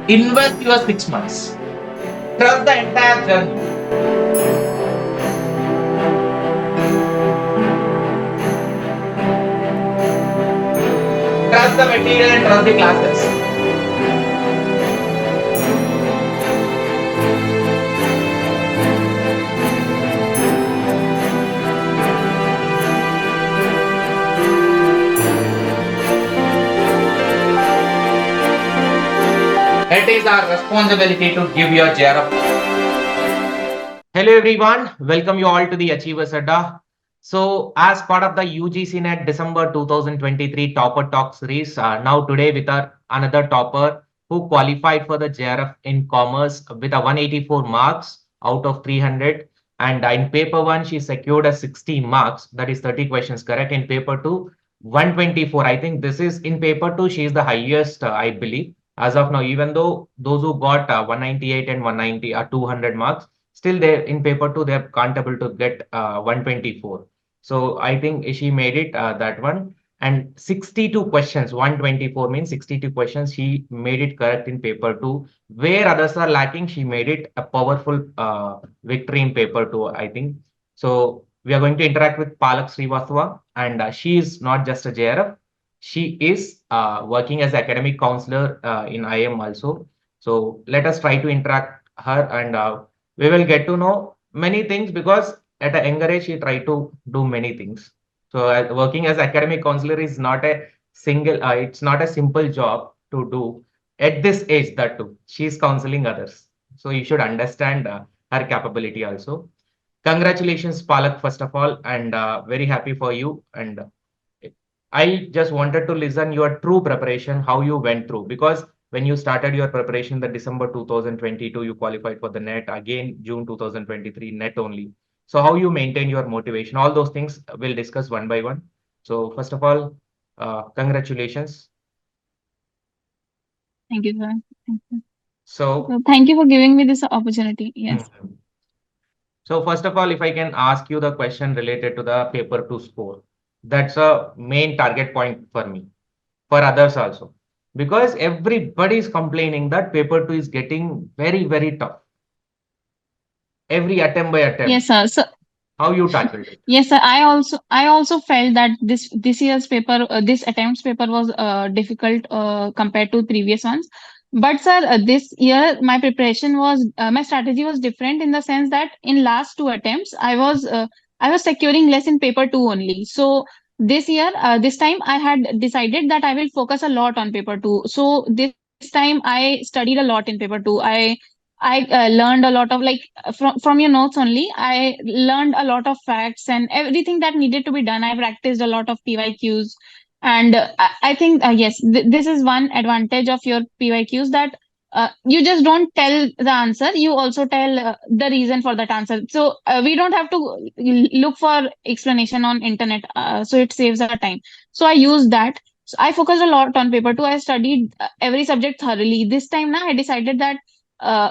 Invest your 6 months. Trust the entire journey. Trust the material and trust the classes. It is our responsibility to give your JRF. Hello everyone, welcome you all to the Achievers Adda. So as part of the UGC NET December 2023 Topper Talk series, now today with our another topper who qualified for the JRF in Commerce with a 184 marks out of 300, and in paper 1 she secured a 60 marks, that is 30 questions correct. In paper 2 124. I think this is in paper 2 she is the highest, I believe as of now, even though those who got 198 and 190 are 200 marks, still they in paper 2 they can't able to get 124. So I think she made it that one. And 62 questions, 124 means 62 questions, she made it correct in paper 2. Where others are lacking, she made it a powerful victory in paper 2, I think. So we are going to interact with Palak Srivastava, and she is not just a JRF, she is working as academic counselor in IM also. So let us try to interact her, and we will get to know many things, because at a younger age she tried to do many things. So working as academic counselor is not a single, it's not a simple job to do at this age, that too. She is counseling others. So you should understand her capability also. Congratulations, Palak, first of all, and very happy for you. And I just wanted to listen your true preparation, how you went through, because when you started your preparation, the December 2022, you qualified for the NET, again June 2023 NET only. So how you maintain your motivation, all those things we'll discuss one by one. So first of all, congratulations. Thank you, sir. Thank you. So, Thank you for giving me this opportunity. Yes. hmm. So first of all, if I can ask you the question related to the paper two score, that's a main target point for me, for others also, because everybody is complaining that paper 2 is getting very, very tough, every attempt by Yes, attempt. sir. So How you tackled it? yes, sir. I also felt that this year's paper, this attempts paper was difficult compared to previous ones. But sir, this year my strategy was different in the sense that in last two attempts I was securing less in paper two only. So this year, this time I had decided that I will focus a lot on paper two. So this time I studied a lot in paper two. I learned a lot of, like, from your notes only. I learned a lot of facts and everything that needed to be done. I practiced a lot of PYQs, and I think yes, this is one advantage of your PYQs, that you just don't tell the answer. You also tell the reason for that answer. So we don't have to look for explanation on internet. So it saves our time. So I used that. So I focused a lot on paper two. I studied every subject thoroughly. This time now I decided that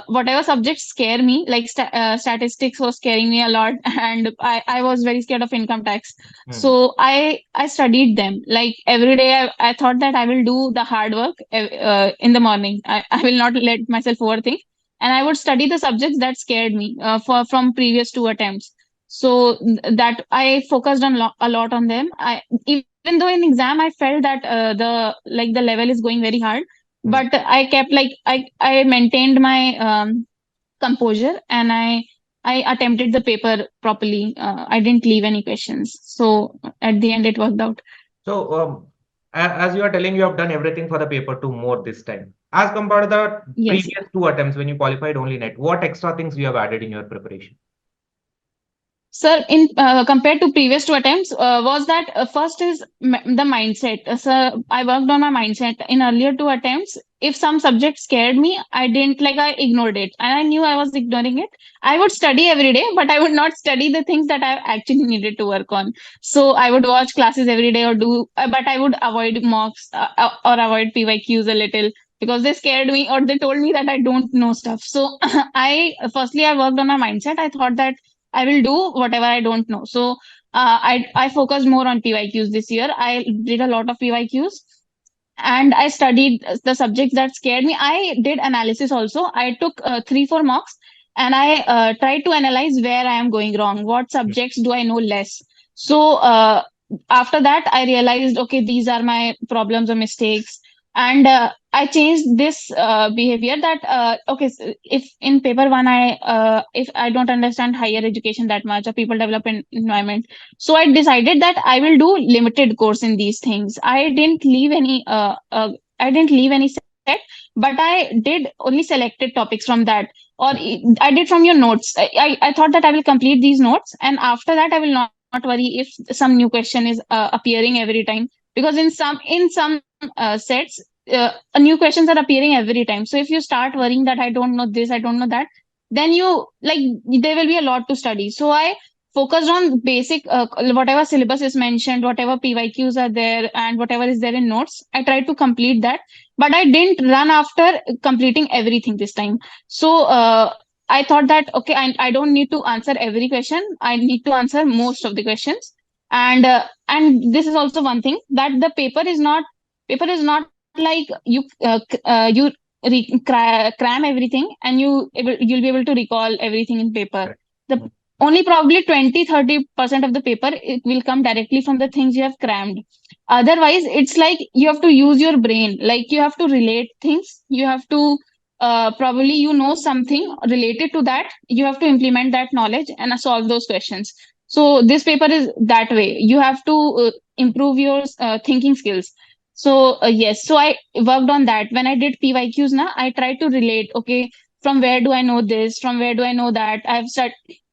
whatever subjects scare me, like statistics was scaring me a lot, and I was very scared of income tax. Hmm. So I studied them like every day. I thought that I will do the hard work in the morning. I will not let myself overthink, and I would study the subjects that scared me for from previous two attempts. So that I focused on a lot on them. I Even though in exam I felt that the level is going very hard, Hmm. but I kept, like, I maintained my composure, and I attempted the paper properly. I didn't leave any questions, so at the end it worked out. So, as you are telling, you have done everything for the paper 2 more this time. As compared to the Yes. previous two attempts when you qualified only NET, what extra things you have added in your preparation? Sir, in compared to previous two attempts, was that first is the mindset. So I worked on my mindset in earlier two attempts. If some subject scared me, I ignored it, and I knew I was ignoring it. I would study every day, but I would not study the things that I actually needed to work on. So I would watch classes every day, but I would avoid mocks or avoid PYQs a little, because they scared me, or they told me that I don't know stuff. So I worked on my mindset. I thought that I will do whatever I don't know. So I focused more on PYQs this year. I did a lot of PYQs, and I studied the subjects that scared me. I did analysis also. I took 3-4 mocks, and I tried to analyze where I am going wrong. What subjects do I know less? So after that, I realized, okay, these are my problems or mistakes, and I changed this behavior that okay, so if in paper one if I don't understand higher education that much or people development environment, so I decided that I will do limited course in these things. I didn't leave any set, but I did only selected topics from that, or I did from your notes. I thought that I will complete these notes, and after that I will not worry if some new question is appearing every time, because in some sets new questions are appearing every time. So if you start worrying that I don't know this, I don't know that, then you like there will be a lot to study. So I focused on basic whatever syllabus is mentioned, whatever pyqs are there, and whatever is there in notes, I tried to complete that. But I didn't run after completing everything this time. So I thought that okay, I don't need to answer every question, I need to answer most of the questions. And this is also one thing, that the paper is not like you cram everything and you'll be able to recall everything in paper. The only probably 20-30% of the paper, it will come directly from the things you have crammed. Otherwise it's like you have to use your brain, like you have to relate things, you have to probably something related to that, you have to implement that knowledge and solve those questions. So this paper is that way, you have to improve your thinking skills. So yes, so I worked on that. When I did pyqs now, I tried to relate, okay, from where do I know this, from where do I know that.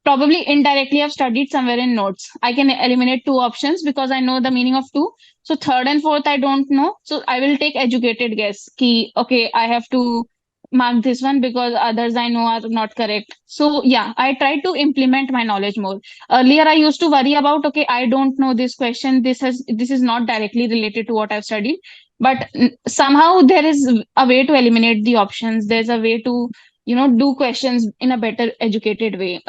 Probably indirectly I've studied somewhere in notes. I can eliminate two options because I know the meaning of two. So third and fourth I don't know, so I will take educated guess key, okay, I have to mark this one because others I know are not correct. So yeah, I try to implement my knowledge more. Earlier I used to worry about, okay, I don't know this question, this is not directly related to what I've studied. But somehow there is a way to eliminate the options, there's a way to do questions in a better educated way.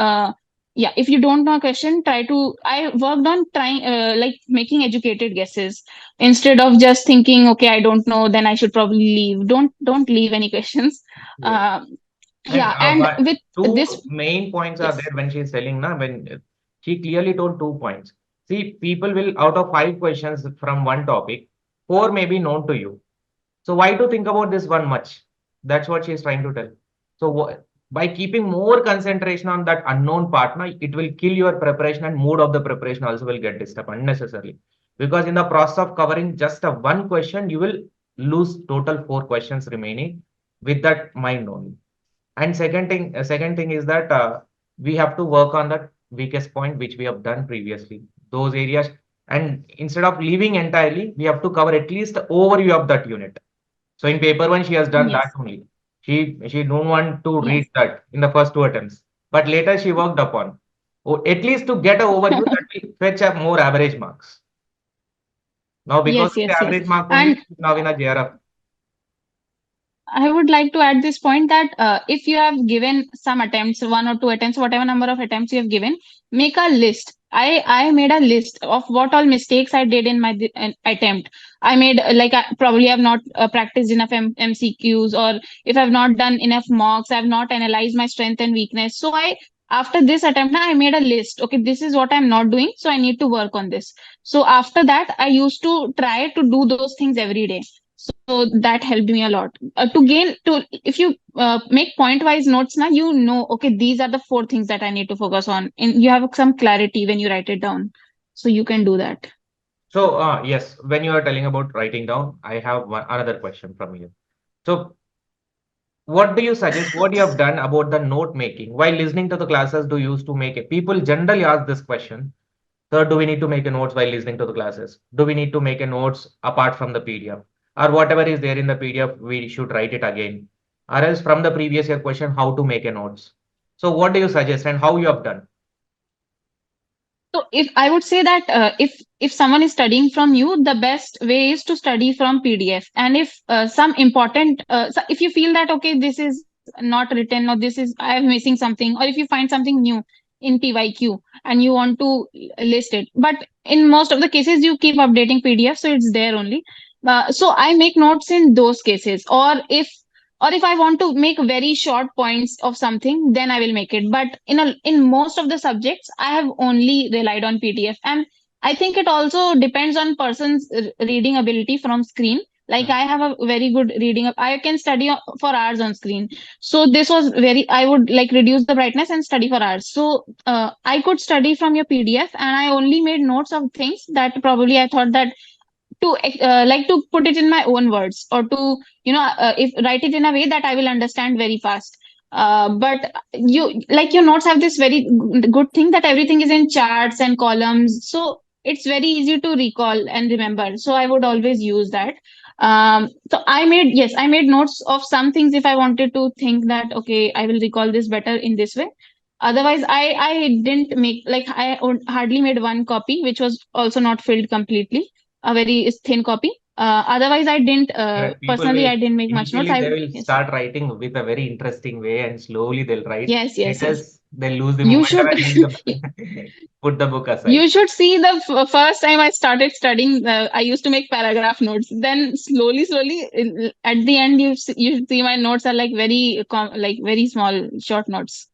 Yeah, if you don't know a question, I worked on trying like making educated guesses instead of just thinking, okay, I don't know, then I should probably leave. Don't leave any questions. Yes. Yeah, and But with this, two main points are yes. there when she's telling, na, when she clearly told 2 points. See, people will, out of 5 questions from one topic, 4 may be known to you. So why to think about this one much? That's what she's trying to tell. So by keeping more concentration on that unknown part, na, it will kill your preparation, and mood of the preparation also will get disturbed unnecessarily. Because in the process of covering just a one question, you will lose total 4 questions remaining with that mind only. And second thing is that we have to work on that weakest point which we have done previously. Those areas, and instead of leaving entirely, we have to cover at least the overview of that unit. So in paper one, she has done that Yes, only. She don't want to read yes. that in the first 2 attempts, but later she worked upon. At least to get an overview that will fetch up more average marks. Now because Yes, of the yes, yes. average mark only, And she is now in a JRF. I would like to add this point that if you have given some attempts, 1 or 2 attempts, whatever number of attempts you have given, make a list. I made a list of what all mistakes I did in my attempt. I made like I probably have not practiced enough MCQs, or if I've not done enough mocks, I've not analyzed my strength and weakness. So I after this attempt, now I made a list. Okay, this is what I'm not doing, so I need to work on this. So after that, I used to try to do those things every day. So that helped me a lot if you make point wise notes now, okay, these are the 4 things that I need to focus on, and you have some clarity when you write it down, so you can do that. So yes, when you are telling about writing down, I have another question from you. So what do you suggest? What you have done about the note making while listening to the classes? Do you used to make it? People generally ask this question. So do we need to make a notes while listening to the classes? Do we need to make a notes apart from the PDF? Or whatever is there in the PDF, we should write it again. Or else from the previous year question, how to make a notes. So what do you suggest and how you have done? So if I would say that if someone is studying from you, the best way is to study from PDF. And if some important, so if you feel that okay, this is not written, or this is I am missing something, or if you find something new in PYQ and you want to list it, but in most of the cases you keep updating PDF, so it's there only. So I make notes in those cases, or if I want to make very short points of something, then I will make it. But in most of the subjects, I have only relied on PDF, and I think it also depends on person's reading ability from screen. Like I have a very good reading. I can study for hours on screen. So this was very. I would like reduce the brightness and study for hours. So I could study from your PDF, and I only made notes of things that probably I thought that to like to put it in my own words, or to if write it in a way that I will understand very fast. But you like your notes have this very good thing that everything is in charts and columns, so it's very easy to recall and remember, so I would always use that. So I made notes of some things if I wanted to think that okay, I will recall this better in this way. Otherwise, I didn't make, like, hardly made one copy, which was also not filled completely, a very thin copy. Otherwise, I didn't People personally, will I didn't make much notes. initially they I will Yes, start writing with a very interesting way and slowly they'll write. yes, yes, yes. Because they'll lose the You momentum should and leave the put the book aside. you should see the first time I started studying. I used to make paragraph notes. Then slowly, at the end, you see my notes are like like very small short notes.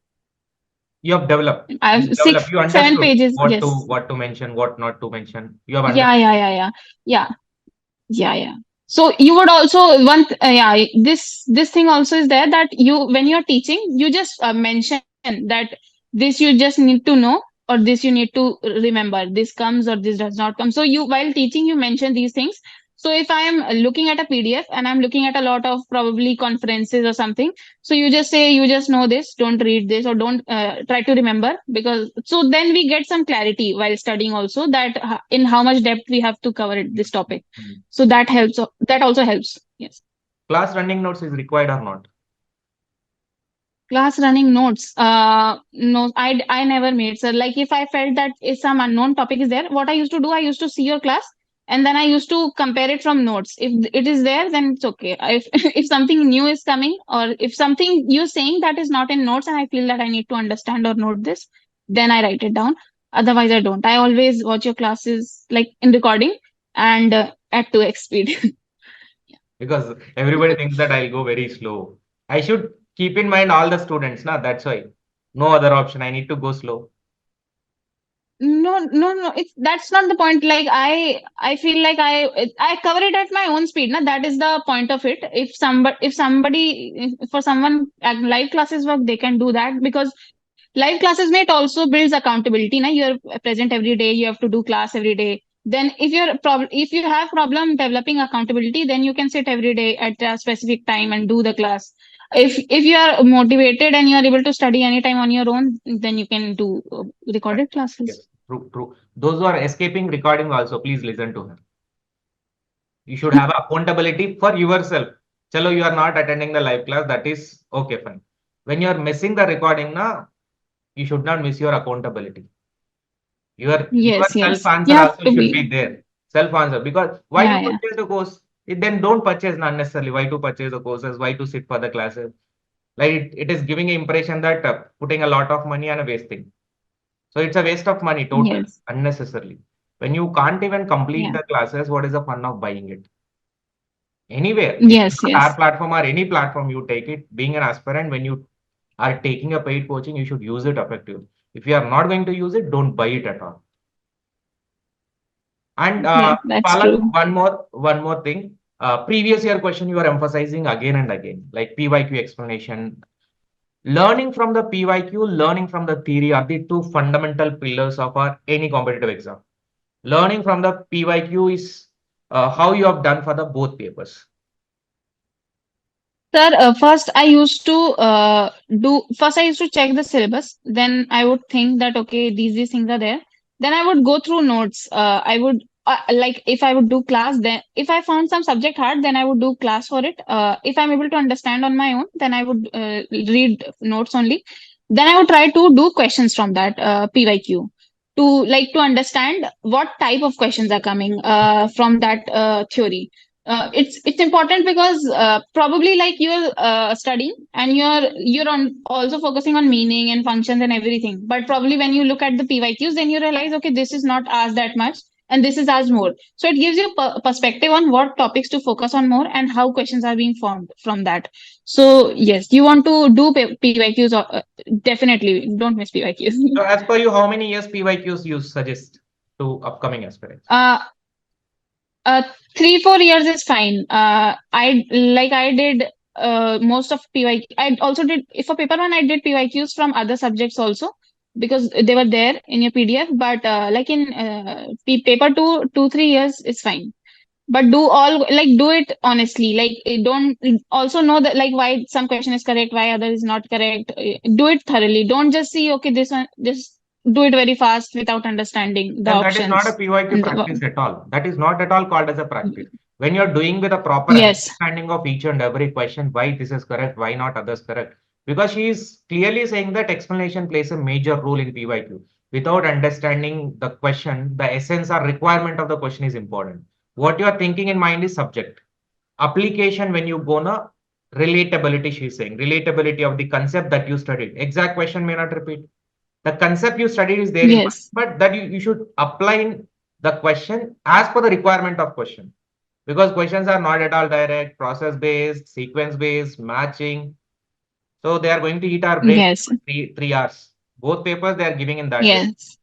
You have developed. I You have six, developed. You 7 pages. understood Yes. what to mention, what not to mention. You have Yeah, understood. yeah. Yeah. So you would also yeah, this thing also is there, that you, when you're teaching, you just mention that this you just need to know, or this you need to remember. This comes or this does not come. So you, while teaching, you mention these things. So if I am looking at a PDF and I'm looking at a lot of probably conferences or something, so you just say, you just know this, don't read this, or don't try to remember, because so then we get some clarity while studying also, that in how much depth we have to cover this topic. Mm. So that helps. That also helps. Yes. Class running notes is required or not? Class running notes. No, I never made, sir. Like if I felt that if some unknown topic is there, what I used to do, I used to see your class, and then I used to compare it from notes. If it is there, then it's okay. If if something new is coming, or if something you're saying that is not in notes, and I feel that I need to understand or note this, then I write it down. Otherwise, I don't. I always watch your classes like in recording, and at 2x speed. Because everybody thinks that I'll go very slow. I should keep in mind all the students, na? That's why. No other option. I need to go slow. No. It's that's not the point. Like I feel like I cover it at my own speed. Na, that is the point of it. For someone at live classes work, they can do that, because live classes mate also builds accountability. Na, you're present every day. You have to do class every day. Then if you have problem developing accountability, then you can sit every day at a specific time and do the class. If you are motivated and you are able to study anytime on your own, then you can do recorded classes. Yes, true. Those who are escaping recording also, please listen to her. You should have accountability for yourself. Chalo, you are not attending the live class. That is okay, fine. When you are missing the recording, na, you should not miss your accountability. Your self Yes. answer You have also to should be be. there. Self answer, because why to Yeah. purchase the course? Then don't purchase unnecessarily. Why to purchase the courses? Why to sit for the classes? Like it is giving an impression that putting a lot of money and wasting. So it's a waste of money total, Yes. unnecessarily. When you can't even complete Yeah. the classes, what is the fun of buying it? Anywhere, it's not our Yes. platform or any platform you take it. Being an aspirant, when you are taking a paid coaching, you should use it effectively. If you are not going to use it, don't buy it at all. And That's Palak, true. one more thing. Previous year question you are emphasizing again and again, like PYQ explanation. Learning from the PYQ, learning from the theory are the two fundamental pillars of our any competitive exam. Learning from the PYQ is how you have done for the both papers. Sir, first I used to check the syllabus. Then I would think that, okay, these things are there. Then I would go through notes. I would like if I would do class, then if I found some subject hard, then I would do class for it. If I'm able to understand on my own, then I would read notes only. Then I would try to do questions from that PYQ, to understand what type of questions are coming from that theory. It's important, because probably like you're studying, and you're on also focusing on meaning and functions and everything, but probably when you look at the PYQs, then you realize, okay, this is not asked that much, and this is asked more. So it gives you perspective on what topics to focus on more and how questions are being formed from that. So yes, you want to do PYQs, definitely don't miss PYQs. So as per you, how many years PYQs you suggest to upcoming aspirants? uh, uh 3-4 years is fine. I did most of PYQ. I also did, if for paper one, I did PYQs from other subjects also, because they were there in your PDF. But like in paper two, 2-3 years is fine. But do all, like, do it honestly. Like, don't also know that, like, why some question is correct, why other is not correct. Do it thoroughly. Don't just see, okay, this one, just do it very fast without understanding the Then that is not a options. PYQ And practice at all. That is not at all called as a practice. When you're doing with a proper yes, understanding of each and every question, why this is correct, why not others correct. Because she is clearly saying that explanation plays a major role in PYQ. Without understanding the question, the essence or requirement of the question is important. What you are thinking in mind is subject. Application, when you go na, relatability, she's saying. Relatability of the concept that you studied. Exact question may not repeat. The concept you studied is there in mind, yes, but that you should apply in the question as per the requirement of question. Because questions are not at all direct, process based, sequence based, matching. So they are going to eat our brain yes, for 3 hours. Both papers they are giving in that way. yes.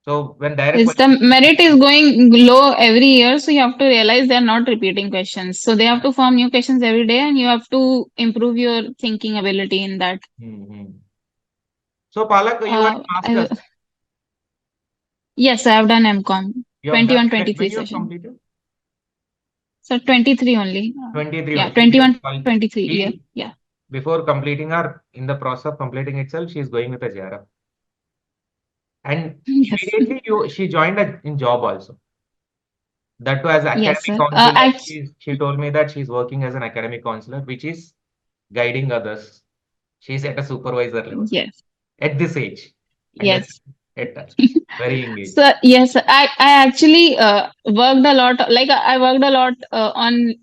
So when direct It's the question, merit is going low every year, so you have to realize they're not repeating questions. So they have to form new questions every day, and you have to improve your thinking ability in that. So Palak, you had I, masters. yes, I have done MCOM You have done 21, when 23 you have session. completed So 23 only. 23 Yeah, only. 21, 23 year. She Yeah. before completing or in the process of completing itself, she is going with a JRF. And Yes. immediately she joined in job also. That too as Yes, academic sir. counselor. She told me that she's working as an academic counselor, which is guiding others. She's at a supervisor level yes. at this age. And then Yes. at that, very engaged. So yes, I actually worked a lot. Like, I worked a lot on,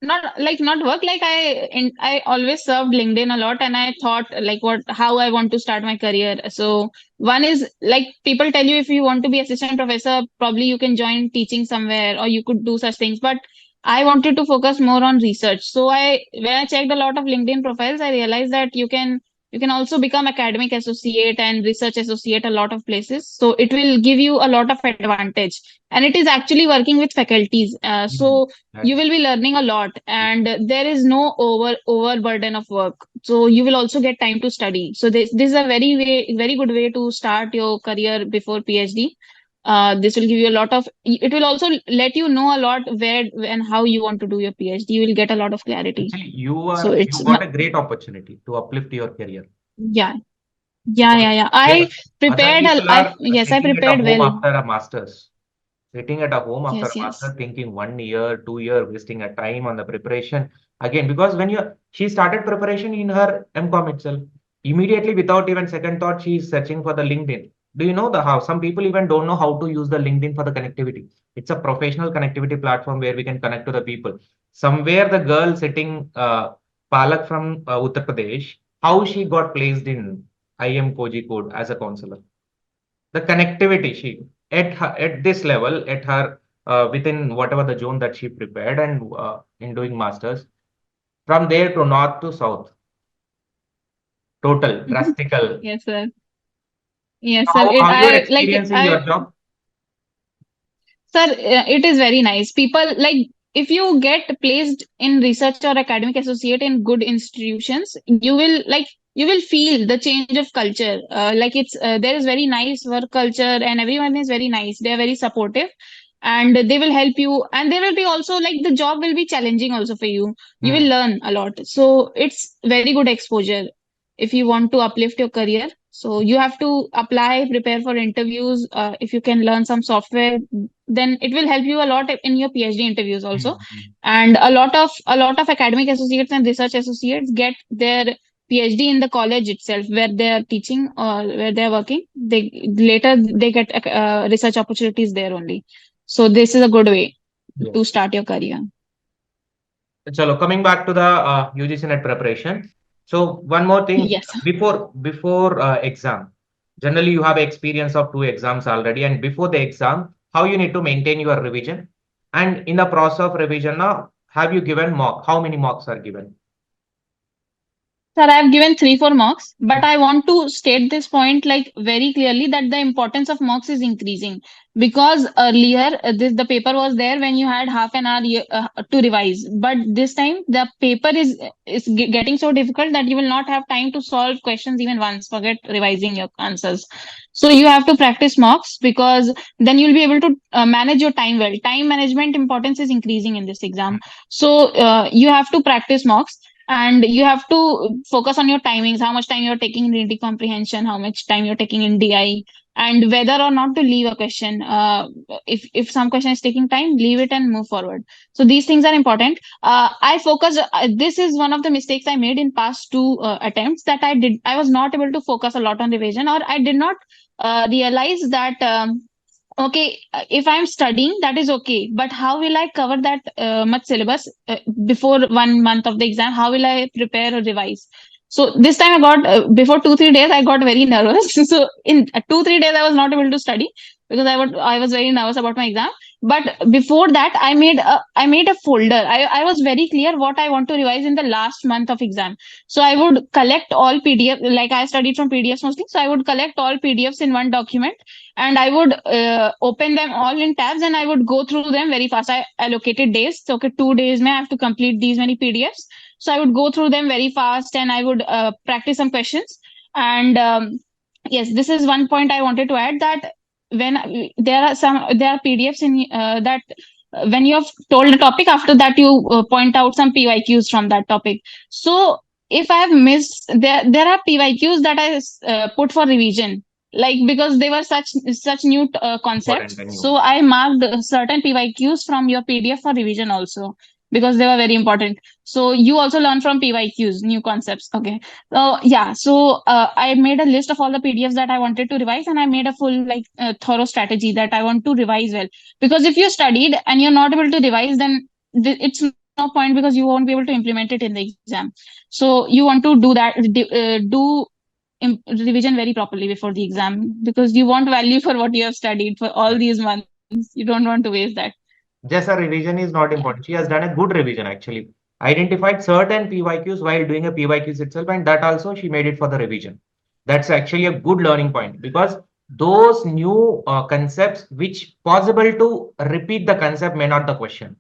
not work, like I always served LinkedIn a lot, and I thought, like, what how I want to start my career. So one is, like, people tell you, if you want to be assistant professor, probably you can join teaching somewhere, or you could do such things. But I wanted to focus more on research. So when I checked a lot of LinkedIn profiles, I realized that you can also become academic associate and research associate a lot of places. So it will give you a lot of advantage. And it is actually working with faculties. So you That's will be learning a lot, and there is no overburden of work. So you will also get time to study. So this is a very good way to start your career before PhD. This will give you a lot of, it will also let you know a lot where and how you want to do your PhD. You will get a lot of clarity. actually So you it's got a great opportunity to uplift your career. yeah. Yeah, Because yeah, yeah. here I other prepared. people I are yes, I sitting at a prepared home well. after a master's. Sitting at a home after Yes, a yes, master, thinking 1 year, 2 year, wasting a time on the preparation. Again, because she started preparation in her MCOM itself. Immediately, without even second thought, she is searching for the LinkedIn. Do you know the how? Some people even don't know how to use the LinkedIn for the connectivity. It's a professional connectivity platform where we can connect to the people. Somewhere the girl sitting, Palak from Uttar Pradesh, how she got placed in IM Kozhikode as a counselor. The connectivity she at this level at her within whatever the zone that she prepared and in doing masters from there to north to south total drastical. yes, sir. Yes, sir. How you are experiencing your job? Sir, it is very nice. People, like, if you get placed in research or academic associate in good institutions, you will feel the change of culture. Like, there is very nice work culture, and everyone is very nice. They are very supportive, and they will help you. And there will be also, like, the job will be challenging also for you. You will learn a lot. So it's very good exposure if you want to uplift your career. So you have to apply, prepare for interviews. If you can learn some software, then it will help you a lot in your PhD interviews also. And a lot of academic associates and research associates get their PhD in the college itself, where they are teaching or where they are working. They get research opportunities there only. So this is a good way to Yes. start your career. Chalo, coming back to the UGC NET preparation. So one more thing Yes. before exam. Generally, you have experience of 2 exams already, and before the exam, how you need to maintain your revision. And in the process of revision now, have you given mock? How many mocks are given? Sir, I have given 3-4 mocks, but I want to state this point like very clearly that the importance of mocks is increasing, because earlier the paper was there when you had half an hour to revise, but this time the paper is getting so difficult that you will not have time to solve questions even once. Forget revising your answers. So you have to practice mocks, because then you'll be able to manage your time well. Time management importance is increasing in this exam, so you have to practice mocks. And you have to focus on your timings, how much time you're taking in reading comprehension, how much time you're taking in DI, and whether or not to leave a question. If some question is taking time, leave it and move forward. So these things are important. I focus. This is one of the mistakes I made in past two attempts, that I was not able to focus a lot on revision, or I did not realize that. Okay, if I'm studying, that is okay, but how will I cover that much syllabus before 1 month of the exam? How will I prepare or revise? So this time I got before 2-3 days I got very nervous. So in 2-3 days I was not able to study, because I was very nervous about my exam. But before that I made a folder. I was very clear what I want to revise in the last month of exam. So I would collect all PDF, like I studied from PDFs mostly. So I would collect all PDFs in one document, and I would open them all in tabs, and I would go through them very fast. I allocated days. So, okay, 2 days may I have to complete these many PDFs. So I would go through them very fast, and I would practice some questions. And yes, this is one point I wanted to add, that when there are PDFs in that when you have told a topic, after that you point out some PYQs from that topic. So if I have missed, there are PYQs that I put for revision, like, because they were such new concepts. So I marked certain PYQs from your PDF for revision also, because they were very important. So you also learn from PYQs, new concepts. Okay. So yeah, so I made a list of all the PDFs that I wanted to revise, and I made a full thorough strategy that I want to revise well. Because if you studied and you're not able to revise, then it's no point, because you won't be able to implement it in the exam. So you want to do that, do revision very properly before the exam, because you want value for what you have studied for all these months. You don't want to waste that. Just a revision is not important. She has done a good revision actually. Identified certain PYQs while doing a PYQs itself, and that also she made it for the revision. That's actually a good learning point, because those new concepts which possible to repeat the concept may not the question.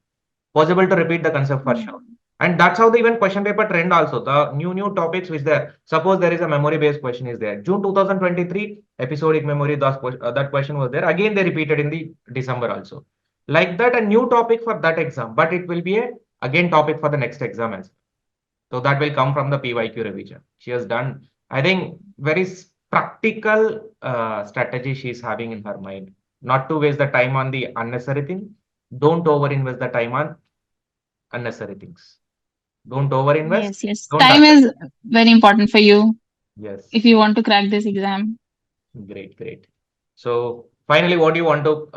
Possible to repeat the concept for sure. And that's how the even question paper trend also. The new topics which there. Suppose there is a memory based question is there. June 2023 episodic memory, that question was there. Again, they repeated in the December also. Like that, a new topic for that exam, but it will be a again topic for the next exam as well. So that will come from the PYQ revision. She has done, I think, very practical strategy she is having in her mind. Not to waste the time on the unnecessary thing. Don't over invest the time on unnecessary things. Don't over invest. Yes. Time is very important for you. Yes. If you want to crack this exam. Great. So finally, what do you want to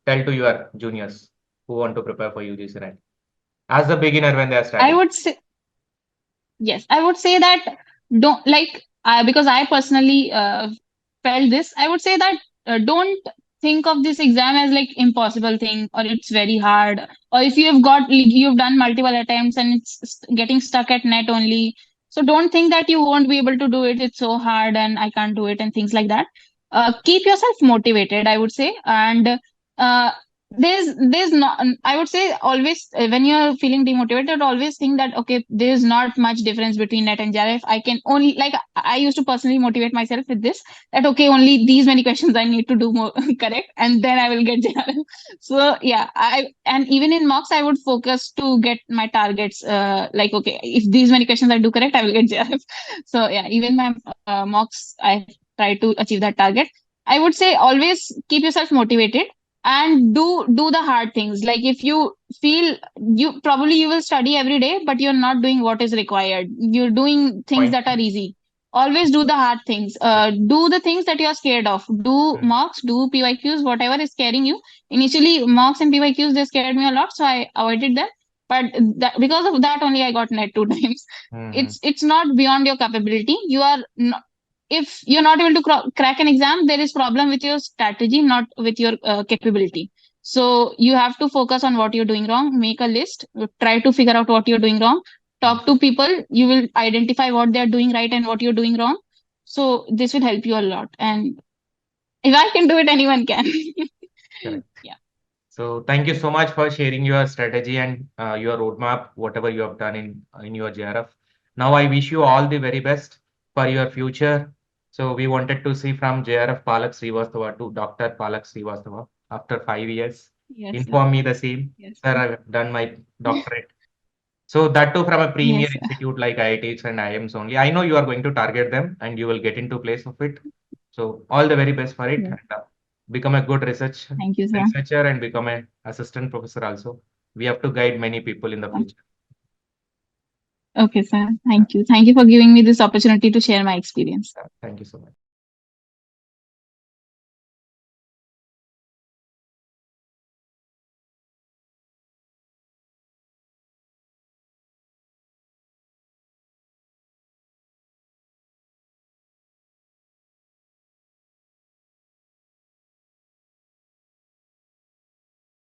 tell to your juniors who want to prepare for UGC NET as a beginner when they are starting? I would say, yes, I would say that don't because I personally felt this. I would say that don't think of this exam as like impossible thing, or it's very hard, or if you've done multiple attempts and it's getting stuck at NET only. So don't think that you won't be able to do it. It's so hard and I can't do it and things like that. Keep yourself motivated, I would say. And there's not, I would say, always when you're feeling demotivated, always think that, okay, there's not much difference between NET and JRF. I can only, I used to personally motivate myself with this, that okay, only these many questions I need to do more correct, and then I will get JRF. So yeah, and even in mocks I would focus to get my targets, okay, if these many questions I do correct, I will get JRF. So yeah, even my mocks I try to achieve that target. I would say always keep yourself motivated and do the hard things. Like if you feel you will study every day, but you're not doing what is required, you're doing things that are easy. Always do the hard things. Do the things that you're scared of. Do mocks, do PYQs, whatever is scaring you. Initially, mocks and PYQs, they scared me a lot, so I avoided them. But because of that only, I got NET 2 times. It's not beyond your capability. You are not, if you're not able to crack an exam, there is problem with your strategy, not with your capability. So you have to focus on what you're doing wrong, make a list, try to figure out what you're doing wrong, talk to people, you will identify what they're doing right and what you're doing wrong. So this will help you a lot. And if I can do it, anyone can. Correct. Yeah. So thank you so much for sharing your strategy and your roadmap, whatever you have done in your JRF. Now I wish you all the very best for your future. So we wanted to see from JRF Palak Srivastava to Dr. Palak Srivastava after 5 years. Yes, sir. Inform me the same. Yes, Sir, I've done my doctorate. So that too from a premier yes, sir. institute like IITs and IIMs only. I know you are going to target them and you will get into place of it. So all the very best for it. Yes. And, become a good Thank you, sir. researcher and become an assistant professor also. We have to guide many people in the future. Okay, sir. Thank you. Thank you for giving me this opportunity to share my experience. Thank you so much.